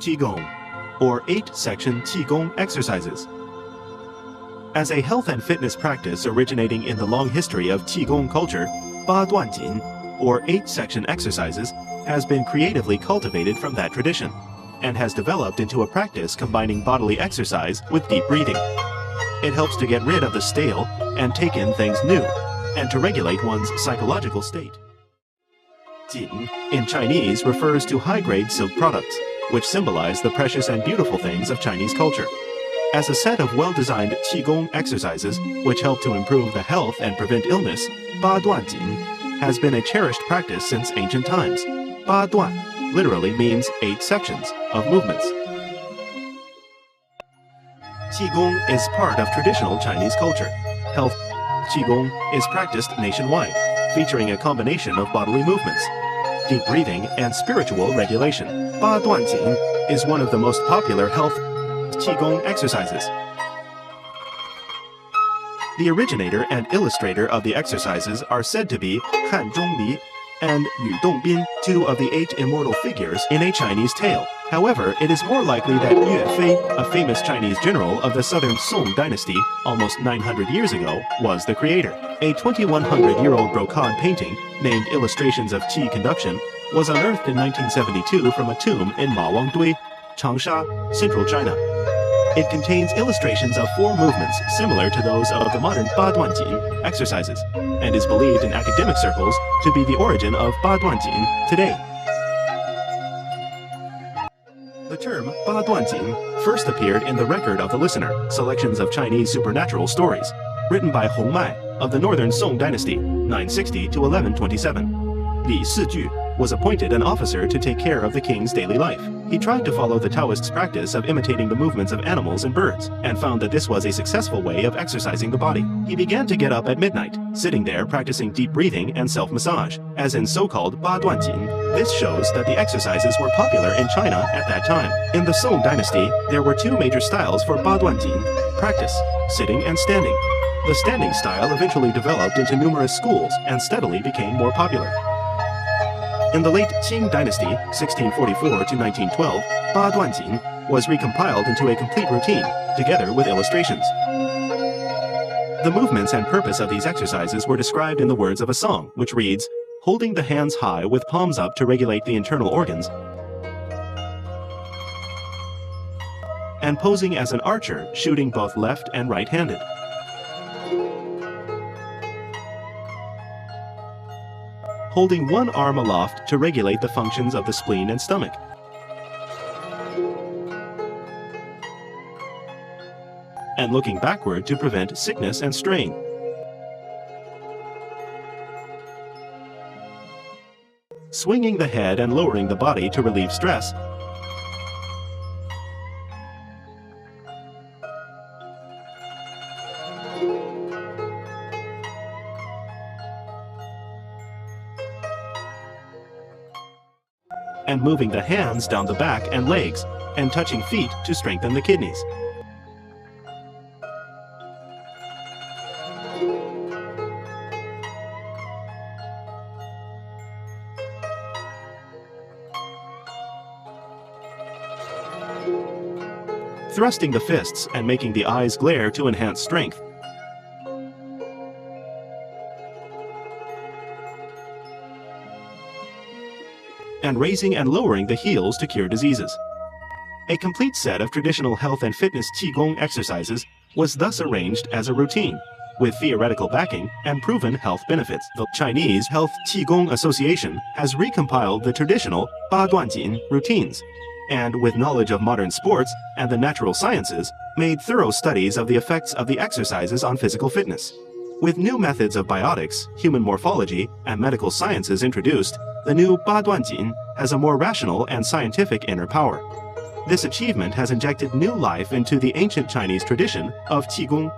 Qigong, or 8-section Qigong exercises. As a health and fitness practice originating in the long history of Qigong culture, Duan Jin, or 8-section exercises, has been creatively cultivated from that tradition, and has developed into a practice combining bodily exercise with deep breathing. It helps to get rid of the stale and take in things new, and to regulate one's psychological state. Jin, in Chinese, refers to high-grade silk products, which symbolize the precious and beautiful things of Chinese culture. As a set of well-designed Qigong exercises, which help to improve the health and prevent illness, Duan Jin has been a cherished practice since ancient times. Duan literally means 8 sections of movements. Qigong is part of traditional Chinese culture. Health Qigong is practiced nationwide, featuring a combination of bodily movements, deep breathing, and spiritual regulation. Duan Jin is one of the most popular health Qigong exercises. The originator and illustrator of the exercises are said to be Han Zhongli and Yu Dongbin, 2 of the 8 immortal figures in a Chinese tale. However, it is more likely that Yue Fei, a famous Chinese general of the southern Song dynasty almost 900 years ago, was the creator. A 2100-year-old brocade painting, named Illustrations of Qi Conduction, was unearthed in 1972 from a tomb in Mawangdui, Changsha, central China. It contains illustrations of 4 movements similar to those of the modern Duan Jin exercises, and is believed in academic circles to be the origin of Duan Jin today. The term Duan Jin first appeared in the Record of the Listener, selections of Chinese supernatural stories, written by Hong Mai of the northern Song dynasty, 960 to 1127. Li Siju was appointed an officer to take care of the king's daily life. He tried to follow the Taoists' practice of imitating the movements of animals and birds, and found that this was a successful way of exercising the body. He began to get up at midnight, sitting there practicing deep breathing and self-massage, as in so-called Duan Jin. This shows that the exercises were popular in China at that time. In the Song dynasty, there were 2 major styles for Duan Jin: practice, sitting and standing. The standing style eventually developed into numerous schools and steadily became more popular. In the late Qing dynasty, 1644 to 1912, Duan Jin was recompiled into a complete routine, together with illustrations. The movements and purpose of these exercises were described in the words of a song, which reads, "Holding the hands high with palms up to regulate the internal organs, and posing as an archer, shooting both left and right-handed. Holding one arm aloft to regulate the functions of the spleen and stomach. And looking backward to prevent sickness and strain. Swinging the head and lowering the body to relieve stress. And moving the hands down the back and legs, and touching feet to strengthen the kidneys. Thrusting the fists and making the eyes glare to enhance strength. And raising and lowering the heels to cure diseases. A complete set of traditional health and fitness Qigong exercises was thus arranged as a routine, with theoretical backing and proven health benefits. The Chinese Health Qigong Association has recompiled the traditional Duan Jin routines, and with knowledge of modern sports and the natural sciences, made thorough studies of the effects of the exercises on physical fitness. With new methods of biotics, human morphology, and medical sciences introduced, the new Duan Jin has a more rational and scientific inner power. This achievement has injected new life into the ancient Chinese tradition of Qigong